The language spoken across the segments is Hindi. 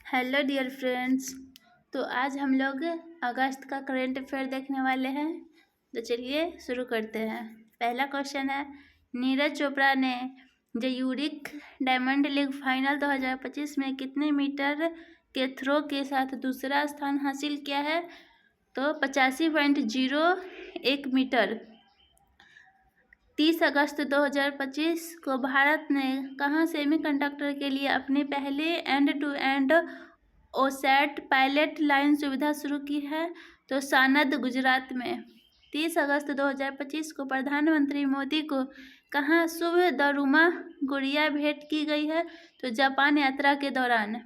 Hello dear friends. तो आज हम लोग अगस्त का करंट अफेयर देखने वाले हैं। तो चलिए शुरू करते हैं। पहला क्वेश्चन है, नीरज चोपड़ा ने यूरिक डायमंड लीग फाइनल 2025 में कितने मीटर के थ्रो के साथ दूसरा स्थान हासिल किया है? तो 85.01 मीटर। 30 अगस्त 2025 को भारत ने कहाँ सेमीकंडक्टर के लिए अपनी पहली एंड-टू-एंड ओसैट पायलट लाइन सुविधा शुरू की है? तो सानद, गुजरात में। 30 अगस्त 2025 को प्रधानमंत्री मोदी को कहाँ शुभ दरुमा गुड़िया भेंट की गई है? तो जापान यात्रा के दौरान।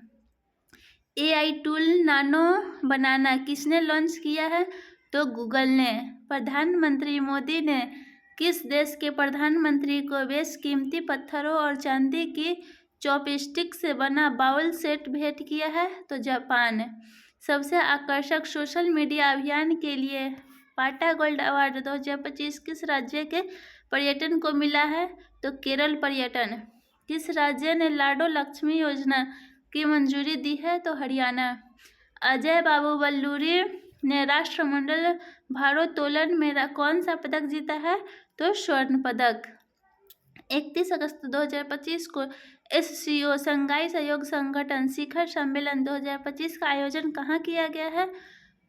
AI टूल नानो बनाना किसने लॉन्च किया है? तो गूगल ने। प्रधानमंत्री मोदी ने किस देश के प्रधानमंत्री को बेशकीमती पत्थरों और चांदी की चॉपस्टिक से बना बाउल सेट भेंट किया है? तो जापान। सबसे आकर्षक सोशल मीडिया अभियान के लिए पाटा गोल्ड अवार्ड 2025 किस राज्य के पर्यटन को मिला है? तो केरल पर्यटन। किस राज्य ने लाडो लक्ष्मी योजना की मंजूरी दी है? तो हरियाणा। अजय बाबू वल्लूरी ने राष्ट्रमंडल भारोत्तोलन में कौन सा पदक जीता है? तो स्वर्ण पदक। 31 अगस्त 2025 को SCO शंघाई सहयोग संगठन शिखर सम्मेलन 2025 का आयोजन कहाँ किया गया है?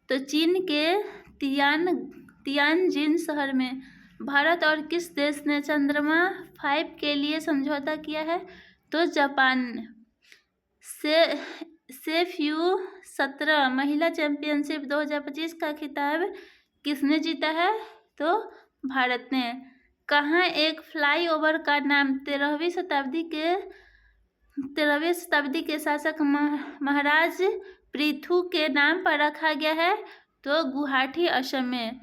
तो चीन के तियानजिन शहर में। भारत और किस देश ने चंद्रमा 5 के लिए समझौता किया है? तो जापान। सेफ U17 महिला चैंपियनशिप 2025 का खिताब किसने जीता है? तो भारत ने। कहाँ एक फ्लाईओवर का नाम 13वीं शताब्दी के शासक महाराज पृथु के नाम पर रखा गया है? तो गुवाहाटी, असम में।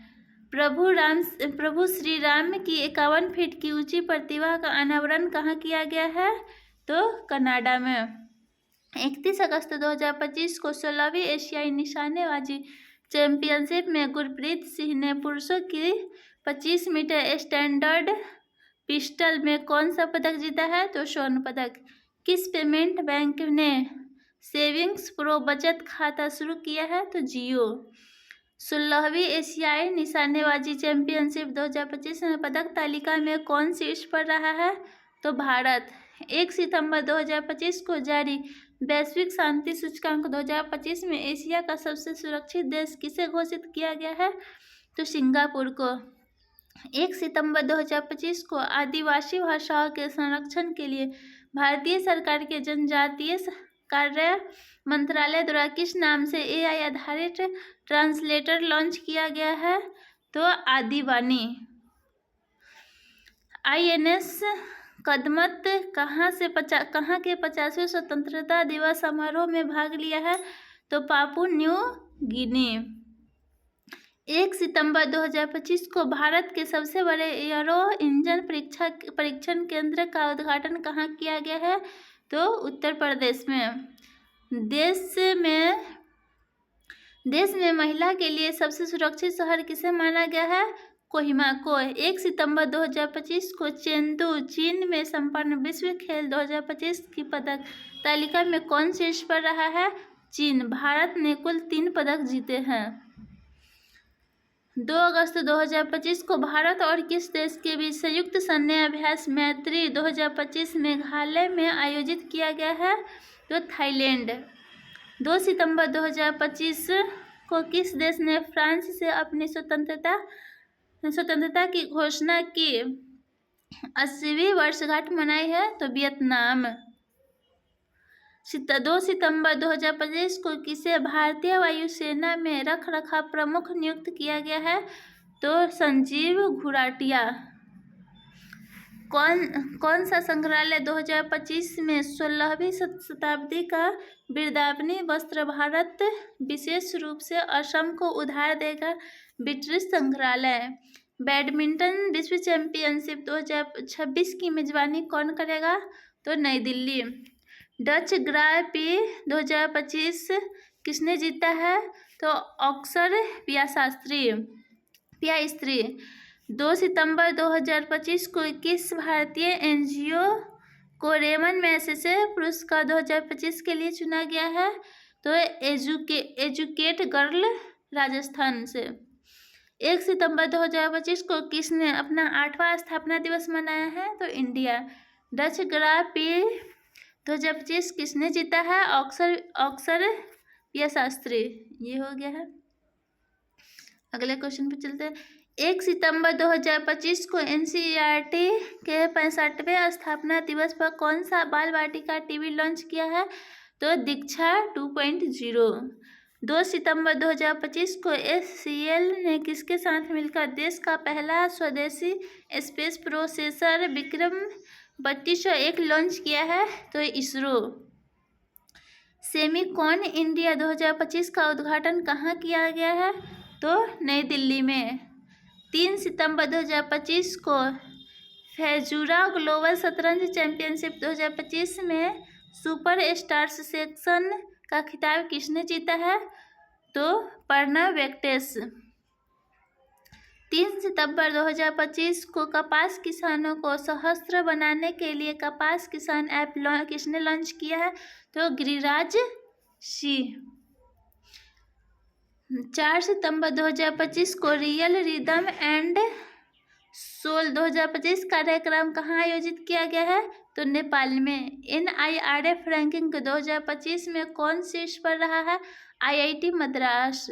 प्रभु श्री राम की 51 फीट की ऊंची प्रतिमा का अनावरण कहाँ किया गया है? तो कनाडा में। 31 अगस्त 2025 को 16वीं एशियाई निशानेबाजी चैंपियनशिप में गुरप्रीत सिंह ने पुरुषों की 25 मीटर स्टैंडर्ड पिस्टल में कौन सा पदक जीता है? तो स्वर्ण पदक। किस पेमेंट बैंक ने सेविंग्स प्रो बचत खाता शुरू किया है? तो जियो। 16वीं एशियाई निशानेबाजी चैंपियनशिप 2025 में पदक तालिका में कौन शीर्ष पर रहा है? तो भारत। 1 सितंबर 2025 को जारी वैश्विक शांति सूचकांक 2025 में एशिया का सबसे सुरक्षित देश किसे घोषित किया गया है? तो सिंगापुर को। 1 सितंबर 2025 को आदिवासी भाषाओं के संरक्षण के लिए भारतीय सरकार के जनजातीय कार्य मंत्रालय द्वारा किस नाम से AI आधारित ट्रांसलेटर लॉन्च किया गया है? तो आदिवानी। INS कदमत कहाँ के 50वें स्वतंत्रता दिवस समारोह में भाग लिया है? तो पापुआ न्यू गिनी। 1 सितंबर 2025 को भारत के सबसे बड़े एयरो इंजन परीक्षण केंद्र का उद्घाटन कहाँ किया गया है? तो उत्तर प्रदेश में। देश में महिला के लिए सबसे सुरक्षित शहर किसे माना गया है? कोहिमा को। 1 सितंबर 2025 को चेंदू, चीन में संपन्न विश्व खेल 2025 की पदक तालिका में कौन शीर्ष पर रहा है? चीन। भारत ने कुल 3 पदक जीते हैं। 2 अगस्त 2025 को भारत और किस देश के बीच संयुक्त सैन्य अभ्यास मैत्री 2025 मेघालय में आयोजित किया गया है? तो थाईलैंड। 2 सितंबर 2025 को किस देश ने फ्रांस से अपनी स्वतंत्रता की घोषणा की 80वीं वर्षगांठ मनाई है? तो वियतनाम। 2 सितंबर 2025 को किसे भारतीय वायुसेना में रखरखाव प्रमुख नियुक्त किया गया है? तो संजीव घुराटिया। कौन सा संग्रहालय 2025 में 16वीं शताब्दी का वृंदावनी वस्त्र भारत विशेष रूप से असम को उधार देगा? ब्रिटिश संग्रहालय। बैडमिंटन विश्व चैंपियनशिप 2026 की मेजबानी कौन करेगा? तो नई दिल्ली। डच ग्रां प्री 2025 किसने जीता है? तो ऑस्कर पियास्त्री। 2 सितंबर 2025 को किस भारतीय NGO को रेमन मैगसेसे पुरस्कार 2025 के लिए चुना गया है? तो एजुकेट गर्ल राजस्थान से। 1 सितंबर 2025 को किसने अपना 8वां स्थापना दिवस मनाया है? तो इंडिया। डच ग्रां प्री 2025 किसने जीता है? ऑक्सर शास्त्री। ये हो गया है। अगले क्वेश्चन पे चलते हैं। 1 सितंबर 2025 को एनसीईआरटी के 65वें स्थापना दिवस पर कौन सा बाल वाटिका टीवी लॉन्च किया है? तो दीक्षा 2.0। 2 सितंबर 2025 को एचसीएल ने किसके साथ मिलकर देश का पहला स्वदेशी स्पेस प्रोसेसर विक्रम 3201 लॉन्च किया है? तो इसरो। सेमीकॉन इंडिया 2025 का उद्घाटन कहाँ किया गया है? तो नई दिल्ली में। 3 सितंबर 2025 को फैजुरा ग्लोबल शतरंज चैंपियनशिप 2025 में सुपर स्टार्स सेक्शन का खिताब किसने जीता है? तो प्रणव वेंकटेश। 3 सितंबर 2025 को कपास किसानों को सहस्त्र बनाने के लिए कपास किसान ऐप किसने लॉन्च किया है? तो गिरिराज सिंह। 4 सितंबर 2025 को रियल रिदम एंड सोल 2025 कार्यक्रम कहाँ आयोजित किया गया है? तो नेपाल में। NIRF रैंकिंग 2025 में कौन शीर्ष पर रहा है? IIT मद्रास।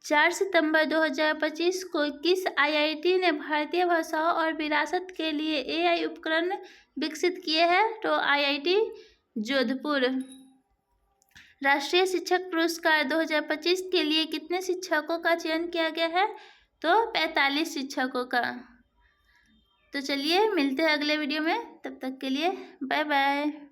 4 सितंबर 2025 को किस IIT ने भारतीय भाषाओं और विरासत के लिए AI उपकरण विकसित किए हैं? तो IIT जोधपुर। राष्ट्रीय शिक्षक पुरस्कार 2025 के लिए कितने शिक्षकों का चयन किया गया है? तो 45 शिक्षकों का। तो चलिए मिलते हैं अगले वीडियो में, तब तक के लिए बाय बाय।